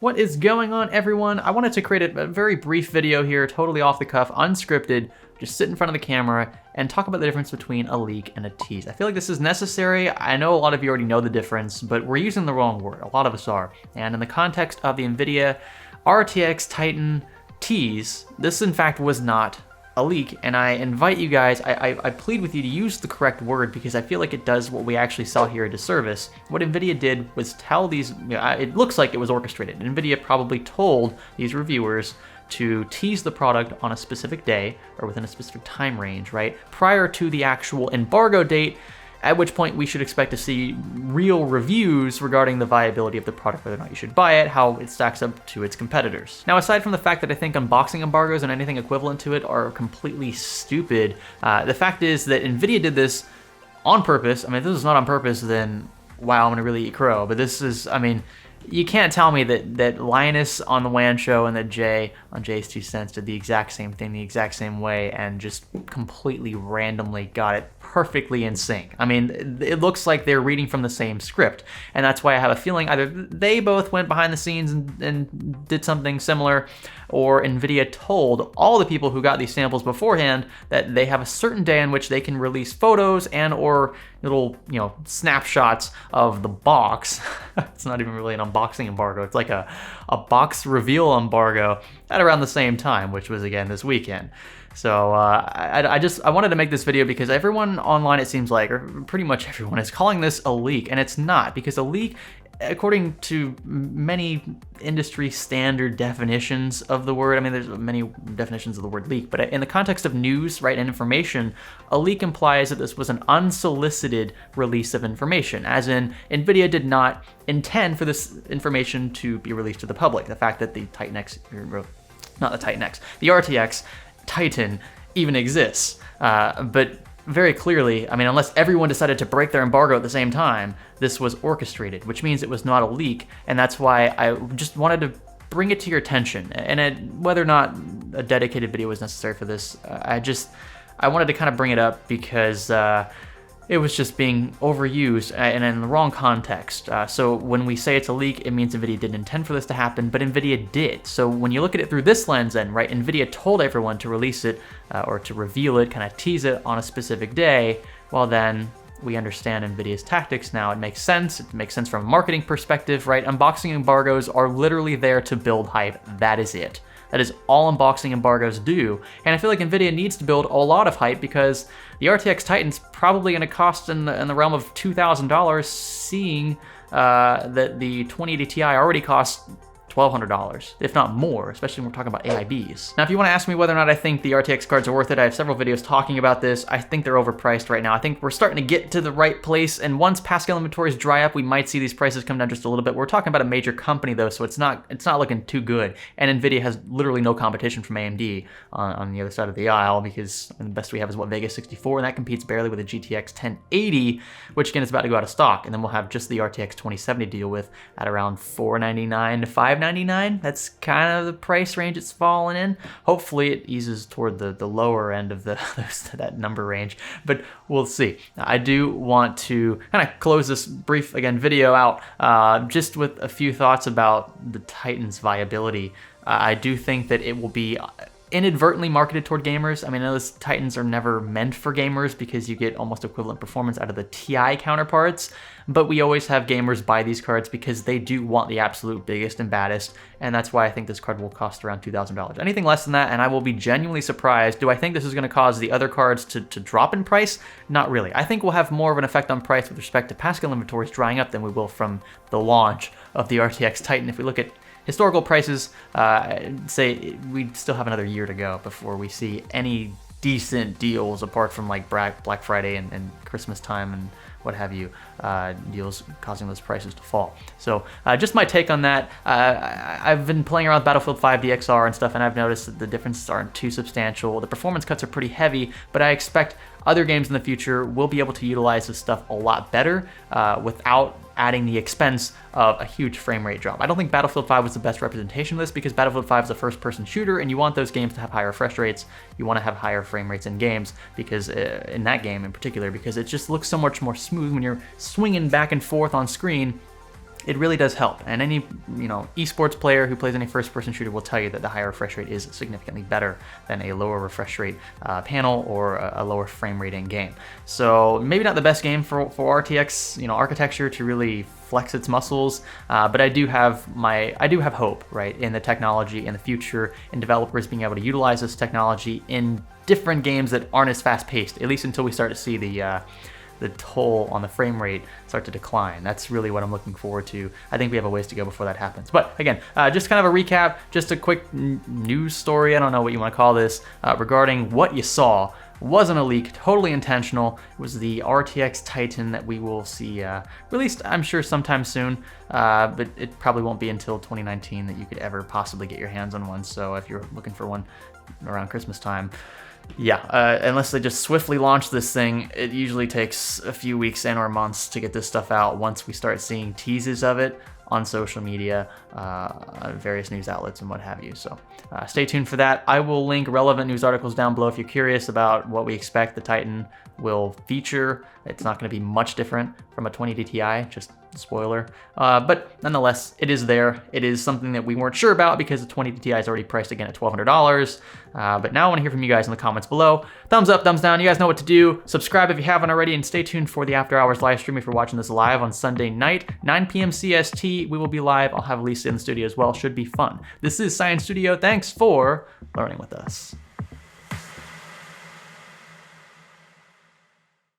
What is going on, everyone? I wanted to create a very brief video here, totally off the cuff, unscripted, just sit in front of the camera and talk about the difference between a leak and a tease. I feel like this is necessary. I know a lot of you already know the difference, but we're using the wrong word. A lot of us are. And in the context of the Nvidia RTX Titan tease, this in fact was not a leak, and I invite you guys, I plead with you to use the correct word because I feel like it does what we actually saw here a disservice. What Nvidia did was tell these, it looks like it was orchestrated. Nvidia probably told these reviewers to tease the product on a specific day or within a specific time range, right? Prior to the actual embargo date, at which point we should expect to see real reviews regarding the viability of the product, whether or not you should buy it, how it stacks up to its competitors. Now, aside from the fact that I think unboxing embargoes and anything equivalent to it are completely stupid, the fact is that Nvidia did this on purpose. I mean, if this is not on purpose, then wow, I'm gonna really eat crow. But this is, I mean, you can't tell me that Linus on the WAN show and that Jay on Jay's 2 Cents did the exact same thing the exact same way and just completely randomly got it perfectly in sync. I mean, it looks like they're reading from the same script, and that's why I have a feeling either they both went behind the scenes and did something similar, or Nvidia told all the people who got these samples beforehand that they have a certain day in which they can release photos and or little, snapshots of the box. It's not even really an unboxing embargo. It's like a box reveal embargo at around the same time, which was again this weekend. So I wanted to make this video because everyone online, it seems like, or pretty much everyone, is calling this a leak, and it's not, because a leak, according to many industry standard definitions of the word, I mean, there's many definitions of the word leak, but in the context of news, right, and information, a leak implies that this was an unsolicited release of information, as in Nvidia did not intend for this information to be released to the public. The fact that the Titan X, not the Titan X, the RTX Titan even exists, but very clearly, I mean, unless everyone decided to break their embargo at the same time, this was orchestrated, which means it was not a leak, and that's why I just wanted to bring it to your attention. And whether or not a dedicated video was necessary for this, I wanted to kind of bring it up because it was just being overused and in the wrong context. So when we say it's a leak, it means Nvidia didn't intend for this to happen, but Nvidia did. So when you look at it through this lens then, right, Nvidia told everyone to release it or to reveal it, kind of tease it on a specific day, well then, we understand Nvidia's tactics now. It makes sense. It makes sense from a marketing perspective, right? Unboxing embargoes are literally there to build hype. That is it. That is all unboxing embargoes do. And I feel like Nvidia needs to build a lot of hype because the RTX Titan's probably going to cost in the realm of $2,000, seeing that the 2080 Ti already costs $1,200, if not more, especially when we're talking about AIBs. Now, if you want to ask me whether or not I think the RTX cards are worth it, I have several videos talking about this. I think they're overpriced right now. I think we're starting to get to the right place, and once Pascal inventories dry up, we might see these prices come down just a little bit. We're talking about a major company though, so it's not looking too good. And Nvidia has literally no competition from AMD on the other side of the aisle, because the best we have is what, Vega 64, and that competes barely with a GTX 1080, which again is about to go out of stock, and then we'll have just the RTX 2070 to deal with at around $499 to $599. That's kind of the price range it's fallen in. Hopefully it eases toward the lower end of that number range, but we'll see. I do want to kind of close this brief, again, video out just with a few thoughts about the Titan's viability. I do think that it will be inadvertently marketed toward gamers. I mean, those Titans are never meant for gamers because you get almost equivalent performance out of the Ti counterparts, but we always have gamers buy these cards because they do want the absolute biggest and baddest, and that's why I think this card will cost around $2,000. Anything less than that, and I will be genuinely surprised. Do I think this is going to cause the other cards to drop in price? Not really. I think we'll have more of an effect on price with respect to Pascal inventories drying up than we will from the launch of the RTX Titan. If we look at historical prices, say we still have another year to go before we see any decent deals apart from like Black Friday and Christmas time and what have you, deals causing those prices to fall. So just my take on that. I've been playing around with Battlefield 5 DXR and stuff, and I've noticed that the differences aren't too substantial. The performance cuts are pretty heavy, but I expect other games in the future will be able to utilize this stuff a lot better without adding the expense of a huge frame rate drop. I don't think Battlefield 5 was the best representation of this because Battlefield 5 is a first-person shooter, and you want those games to have higher refresh rates. You want to have higher frame rates in games because in that game in particular, because it just looks so much more smooth when you're swinging back and forth on screen. it really does help. And any esports player who plays any first-person shooter will tell you that the higher refresh rate is significantly better than a lower refresh rate panel or a lower frame rate in game. So maybe not the best game for RTX architecture to really flex its muscles, but I do have hope, right, in the technology in the future, in developers being able to utilize this technology in different games that aren't as fast-paced, at least until we start to see the toll on the frame rate start to decline. That's really what I'm looking forward to. I think we have a ways to go before that happens. But again, just kind of a recap, just a quick news story, I don't know what you want to call this, regarding what you saw. Wasn't a leak, totally intentional. It was the RTX Titan that we will see released, I'm sure, sometime soon, but it probably won't be until 2019 that you could ever possibly get your hands on one. So if you're looking for one around Christmas time, yeah, unless they just swiftly launch this thing, it usually takes a few weeks and or months to get this stuff out once we start seeing teases of it on social media, various news outlets and what have you. So stay tuned for that. I will link relevant news articles down below if you're curious about what we expect the Titan will feature. It's not going to be much different from a 2080 Ti, just spoiler. But nonetheless, it is there. It is something that we weren't sure about because the 2080 Ti is already priced again at $1,200. But now I want to hear from you guys in the comments below. Thumbs up, thumbs down. You guys know what to do. Subscribe if you haven't already, and stay tuned for the After Hours live stream if you're watching this live on Sunday night, 9 p.m. CST. We will be live. I'll have Lisa in the studio as well. Should be fun. This is Science Studio. Thanks for learning with us.